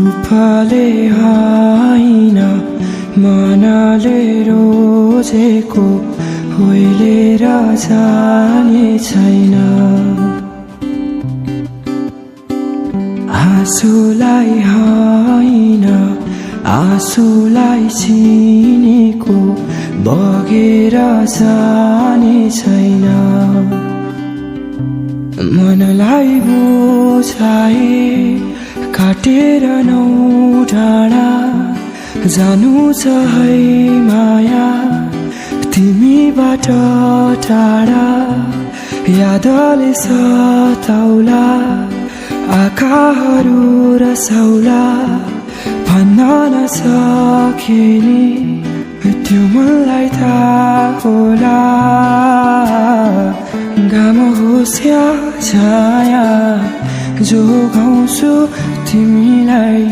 रूपले होइन मनले रोजेको होइलेर जाने छैन। आँसुलाई होइन आँसुलाई चिनेको बगेर जाने छैन। मनलाई बुझाए काटेर नौ डाँडा जानु छ है माया तिमीबाट टाढा। यादले सताउला आँखाहरू रसाउला भन्न नसके नि त्यो मनलाई थाहा होला। घाम होस् या छाया जोगाउँछु तिमीलाई